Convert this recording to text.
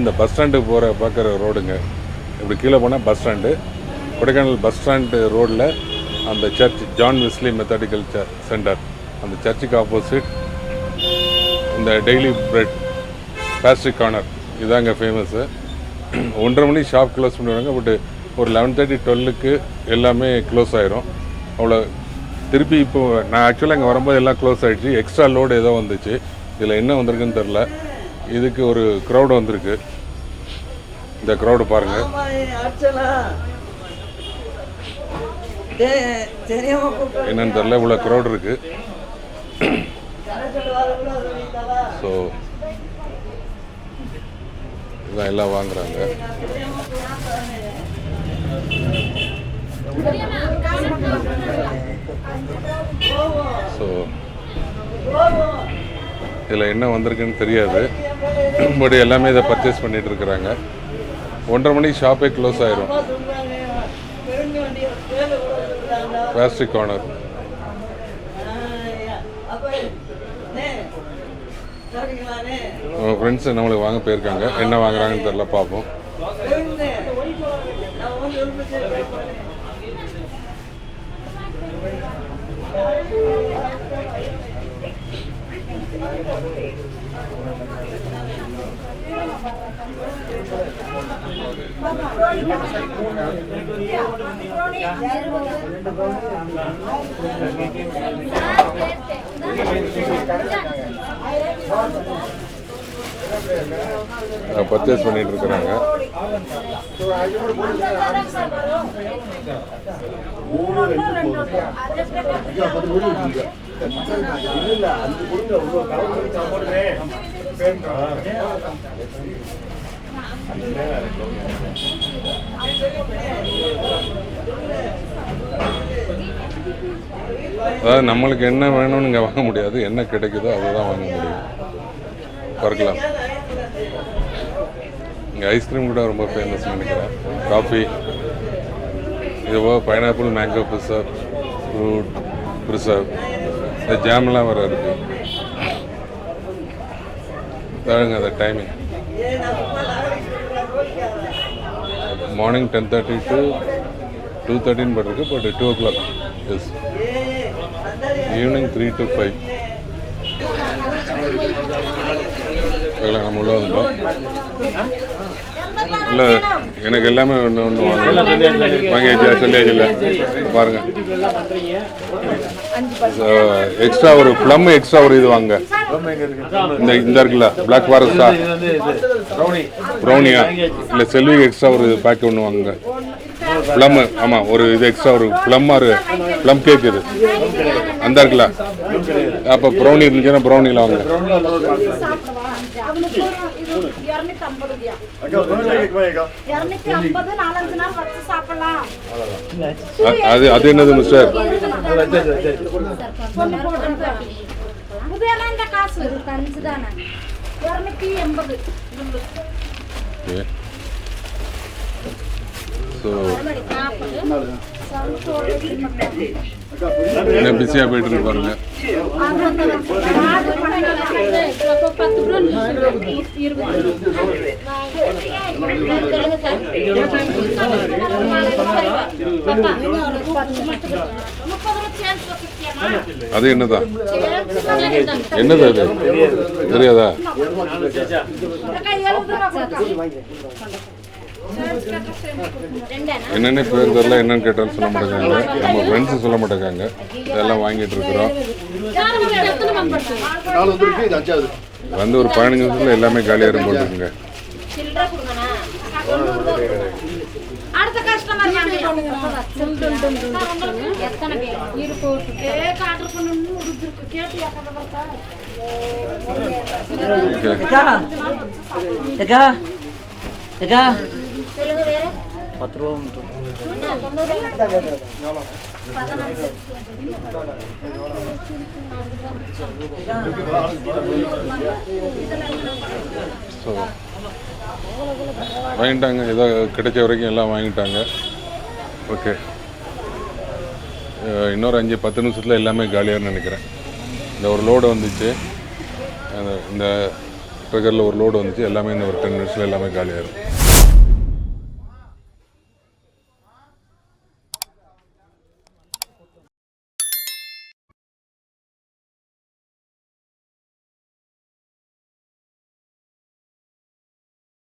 இந்த பஸ் ஸ்டாண்டுக்கு போகிற பார்க்குற ரோடுங்க. இப்படி கீழே போனால் bus stand, Kodaikanal bus stand ரோடில் அந்த சர்ச் ஜான் வெஸ்லி மெத்தடிக்கல் சென்டர், அந்த சர்ச்சுக்கு ஆப்போசிட் இந்த டெய்லி பிரெட் பேஸ்ட்ரி கார்னர் இதாங்க ஃபேமஸ்ஸு. 1:30 மணி ஷாப் க்ளோஸ் பண்ணுவாங்க. பட் ஒரு 11:30 12க்கு எல்லாமே க்ளோஸ் ஆயிரும். அவ்வளோ திருப்பி இப்போ நான் ஆக்சுவலாக இங்கே வரும்போது எல்லாம் க்ளோஸ் ஆகிடுச்சு. எக்ஸ்ட்ரா லோடு ஏதோ வந்துச்சு. இதில் என்ன வந்திருக்குன்னு தெரில. இதுக்கு ஒரு க்ரௌடு வந்திருக்கு. இந்த க்ரௌடு பாருங்கள். என்னன்னு தெரில, இவ்வளோ க்ரௌடு இருக்குது. ஸோ இதான் எல்லாம் வாங்குறாங்க. ஸோ இதில் என்ன வந்திருக்குன்னு தெரியாது. பட் எல்லாமே இதை பர்ச்சேஸ் பண்ணிகிட்டு இருக்கிறாங்க. 1:30 மணி ஷாப்பே க்ளோஸ் ஆயிரும். Pastry corner. நம்ம ஃப்ரெண்ட்ஸு நம்மளுக்கு வாங்க போயிருக்காங்க. என்ன வாங்குறாங்கன்னு தெரில, பார்ப்போம். பர்ச்சேஸ் பண்ணிட்டு இருக்கிறாங்க. அதாவது நம்மளுக்கு என்ன வேணும்னு இங்கே வாங்க முடியாது. என்ன கிடைக்குதோ அதை தான் வாங்க முடியும். பார்க்கலாம். இங்கே ஐஸ்கிரீம் கூட ரொம்ப ஃபேமஸ் நினைக்கிறேன். காஃபி, இதுவோ pineapple mango preserve, fruit preserve, இந்த ஜாம்லாம் வர இருக்குது. தாருங்க அந்த டைமிங். மார்னிங் 10:30 to 2:13 பட்டிருக்கு. But 2 o'clock yes. Evening 3 to 5. நம்ம உள்ள வந்தோம். இல்லை, எனக்கு எல்லாமே ஒன்று வாங்கியாச்சா சொல்லியாச்சுல்ல. பாருங்க, எக்ஸ்ட்ரா ஒரு ப்ளம், எக்ஸ்ட்ரா ஒரு இது வாங்க. இந்த இருக்குல்ல பிளாக் ஃபாரஸ்டா ப்ரௌனியா, இல்லை செல்வி எக்ஸ்ட்ரா ஒரு பேக் ஒன்று வாங்க. ப்ளம், ஆமாம், ஒரு இது எக்ஸ்ட்ரா ஒரு ப்ளம் கேக் இது அந்த இருக்குல்ல. அப்போ ப்ரௌனி இருந்துச்சுன்னா ப்ரௌனியில் வாங்க. அது என்னது மிஸ்டர்? என்ன பிஸியாக போயிட்டு இருக்கு பாருங்க. அது என்னதான்? என்னது அது தெரியாதா? என்னென்ன பேர் தெரியல. என்னன்னு கேட்டாலும் சொல்ல மாட்டேங்காங்க. நம்ம ஃப்ரெண்ட்ஸு சொல்ல மாட்டேங்காங்க. இதெல்லாம் வாங்கிட்டு இருக்கிறோம். வந்து ஒரு 15 நிமிஷத்துல எல்லாமே காலியாக இருக்கும் போட்டுருக்குங்க. ஸோ வாங்கிட்டாங்க. ஏதோ கிடைச்ச வரைக்கும் எல்லாம் வாங்கிட்டாங்க. ஓகே, இன்னொரு 5-10 நிமிஷத்தில் எல்லாமே காலியாகனு நினைக்கிறேன். இந்த ஒரு லோடு வந்துச்சு. இந்த ட்ரக்கரில் ஒரு லோடு வந்துச்சு, எல்லாமே இந்த ஒரு 10 மினிட்ஸில் எல்லாமே காலியாயிரும்.